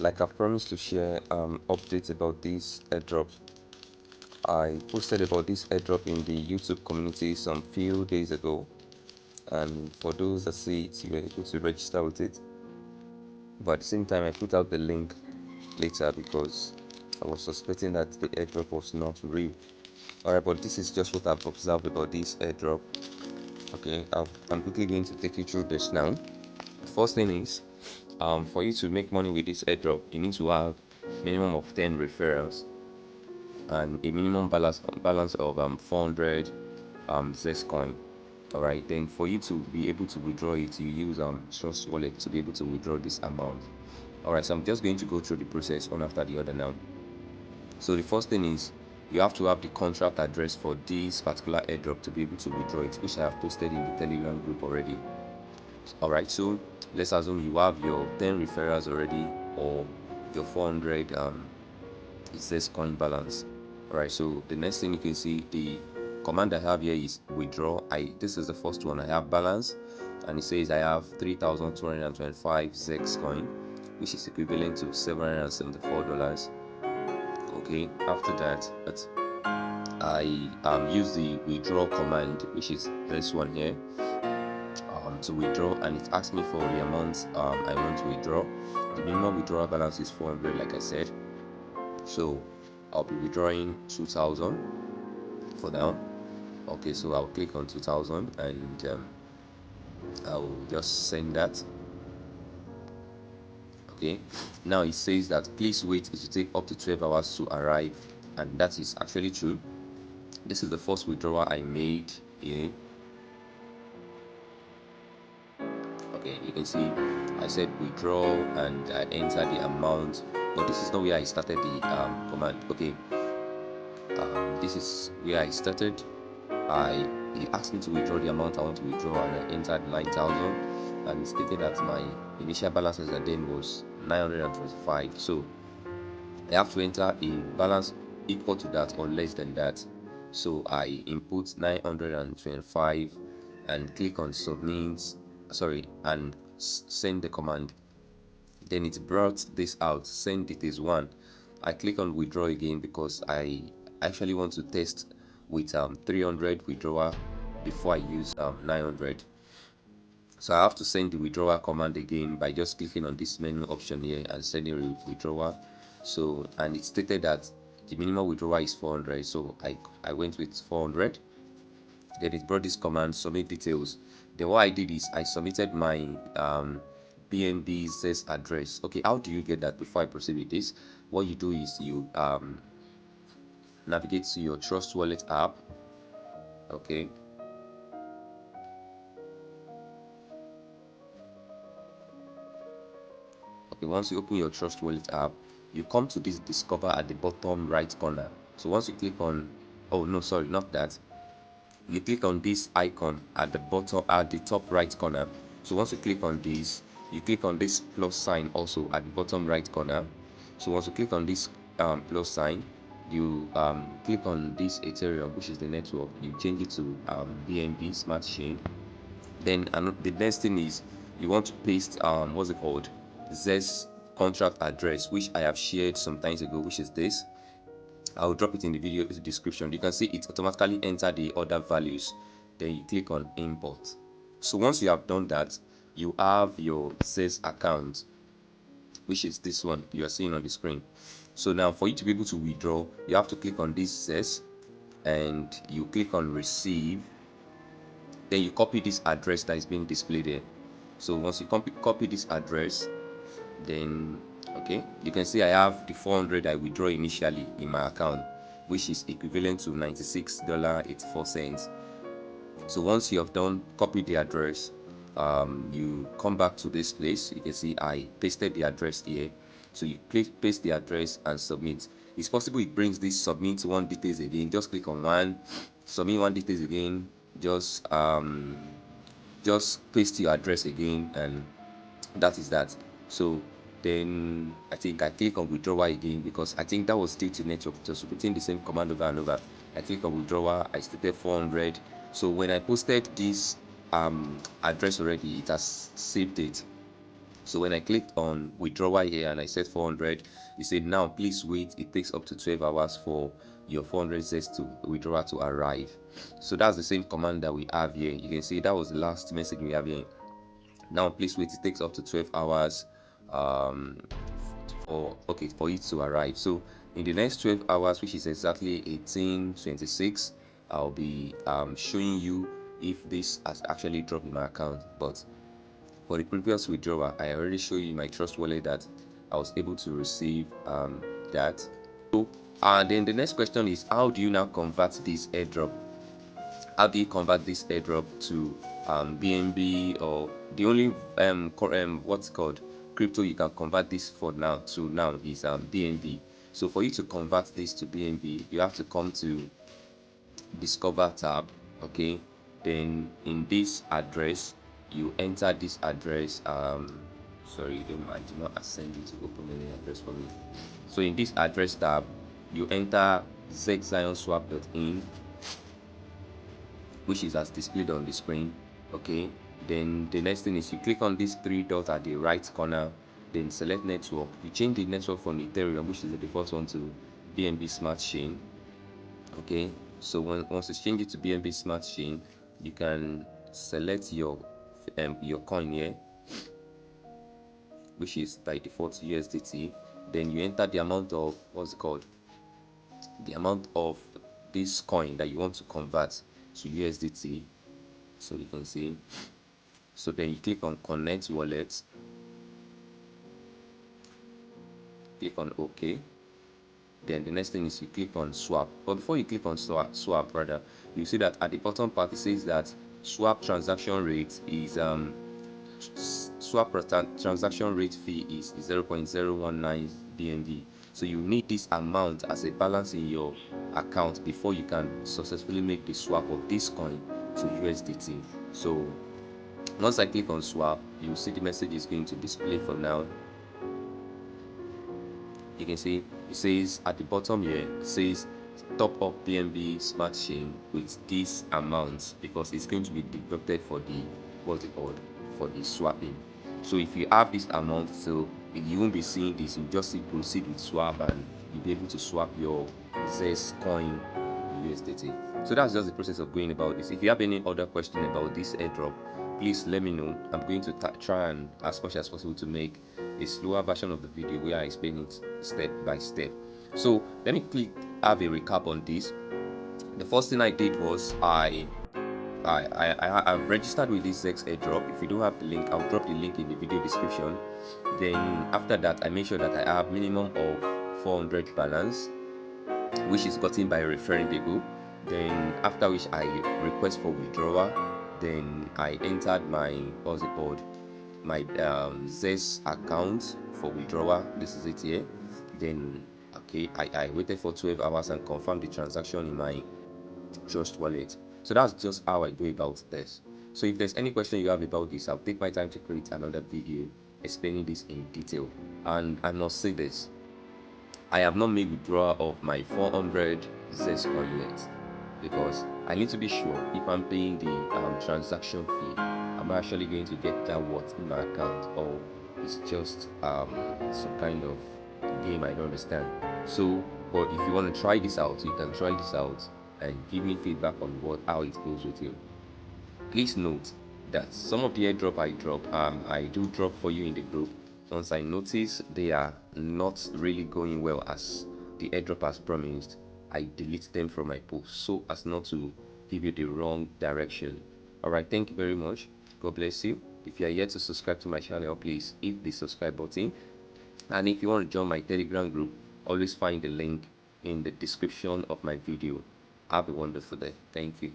Like I promised to share updates about this airdrop. I posted about this airdrop in the YouTube community some few days ago, and for those that see it, you were able to register with it. But at the same time, I put out the link later because I was suspecting that the airdrop was not real. Alright, but this is just what I've observed about this airdrop. Okay, I'm quickly going to take you through this now. The first thing is, for you to make money with this airdrop, you need to have minimum of 10 referrals and a minimum balance of 400 ZexCoin. Alright, then for you to be able to withdraw it, you use Trust Wallet to be able to withdraw this amount. Alright, so I'm just going to go through the process one after the other now. So the first thing is, you have to have the contract address for this particular airdrop to be able to withdraw it, which I have posted in the Telegram group already. Alright, so let's assume you have your 10 referrals already, or your 400 ZexCoin balance. Alright, so the next thing you can see, the command I have here is withdraw. This is the first one. I have balance, and it says I have 3,225 ZexCoin, which is equivalent to $774. Okay, after that, I use the withdraw command, which is this one here, to withdraw, and it asks me for the amount I want to withdraw. The minimum withdrawal balance is 400, like I said, so I'll be withdrawing 2,000 for now. Okay, so I'll click on 2,000 and I'll just send that. Okay, now it says that please wait, it will take up to 12 hours to arrive, and that is actually true. This is the first withdrawal I made here. Okay, you can see I said withdraw and I entered the amount, but this is not where I started the command. Okay, this is where I started. He asked me to withdraw the amount I want to withdraw, and I entered 9,000, and it stated that my initial balance as at then was 925. So I have to enter a balance equal to that or less than that. So I input 925 and click on submit, and send the command. Then it brought this out, send details 1. I click on withdraw again because I actually want to test with 300 withdrawal before I use 900. So I have to send the withdrawal command again by just clicking on this menu option here and sending withdrawal. So, and it stated that the minimum withdrawal is 400, so I went with 400. Then it brought this command, submit details. Then what I did is I submitted my BNB Zex address. Okay, how do you get that? Before I proceed with this, what you do is you navigate to your Trust Wallet app. Okay, once you open your Trust Wallet app, you come to this discover at the bottom right corner. So once you click on, oh no, sorry, not that, you click on this icon at the bottom, at the top right corner. So once you click on this, you click on this plus sign also at the bottom right corner. So once you click on this plus sign, you click on this Ethereum, which is the network, you change it to BNB Smart Chain. Then the next thing is you want to paste what's it called, Zex Contract Address, which I have shared some times ago, which is this. I'll drop it in the video description. You can see it automatically enter the other values. Then you click on import. So once you have done that, you have your Zex account, which is this one you are seeing on the screen. So now for you to be able to withdraw, you have to click on this Zex and you click on receive. Then you copy this address that is being displayed here. So once you copy this address, then okay, you can see I have the 400 I withdraw initially in my account, which is equivalent to $96.84. So once you have done copy the address, you come back to this place. You can see I pasted the address here, so you paste the address and submit. It's possible it brings this submit one details again. Just click on one, submit one details again, just paste your address again, and that is that. So then I think I click on withdrawal again because I think that was still to network, just repeating the same command over and over. I click on withdrawal, I stated 400. So when I posted this address already, it has saved it. So when I clicked on withdrawal here and I said 400, it said now please wait, it takes up to 12 hours for your 400 Zs to withdraw to arrive. So that's the same command that we have here. You can see that was the last message we have here. Now please wait, it takes up to 12 hours for it to arrive. So in the next 12 hours, which is exactly 18:26, I'll be showing you if this has actually dropped in my account. But for the previous withdrawal, I already showed you my trust wallet that I was able to receive that. So then the next question is, how do you now convert this airdrop? How do you convert this airdrop to BNB, or the only what's called crypto you can convert this for now is BNB. So for you to convert this to BNB, you have to come to discover tab. Okay, then in this address you enter this address. Sorry, I do not ascend it to open any address for me. So in this address tab you enter zexzionswap.in, which is as displayed on the screen. Okay, then the next thing is you click on these three dots at the right corner, then select network. You change the network from Ethereum, which is the default one, to BNB Smart Chain. Okay, so once you change it to BNB Smart Chain, you can select your coin here, which is by default USDT. Then you enter the amount of the amount of this coin that you want to convert to USDT. So you can see. So then you click on connect wallet, click on OK. Then the next thing is you click on swap. But before you click on swap rather, you see that at the bottom part it says that swap transaction rate is transaction rate fee is 0.019 BNB. So you need this amount as a balance in your account before you can successfully make the swap of this coin to USDT. So once I click on swap, you see the message is going to display for now. You can see it says at the bottom here, it says top up BNB Smart Chain with this amount, because it's going to be deducted for the for the swapping. So if you have this amount, so you won't be seeing this, you just see proceed with swap and you'll be able to swap your ZexCoin USDT. So that's just the process of going about this. If you have any other question about this airdrop, please let me know. I'm going to try and as much as possible to make a slower version of the video where I explain it step by step. So let me have a recap on this. The first thing I did was I registered with this Zex airdrop. If you don't have the link, I'll drop the link in the video description. Then after that, I make sure that I have minimum of 400 balance, which is gotten by referring people. Then after which I request for withdrawal. Then I entered my my Zex account for withdrawal. This is it here. Then okay, I waited for 12 hours and confirmed the transaction in my trust wallet. So that's just how I go about this. So if there's any question you have about this, I'll take my time to create another video explaining this in detail. And I must say this, I have not made withdrawal of my 400 ZexCoin yet, because I need to be sure if I'm paying the transaction fee, I'm actually going to get that what in my account, or it's just some kind of game I don't understand. So, but if you want to try this out, you can try this out and give me feedback on how it goes with you. Please note that some of the airdrop I do drop for you in the group. Once I notice they are not really going well as the airdrop has promised, I delete them from my post so as not to give you the wrong direction. Alright, thank you very much. God bless you. If you are yet to subscribe to my channel, please hit the subscribe button. And if you want to join my Telegram group, always find the link in the description of my video. Have a wonderful day. Thank you.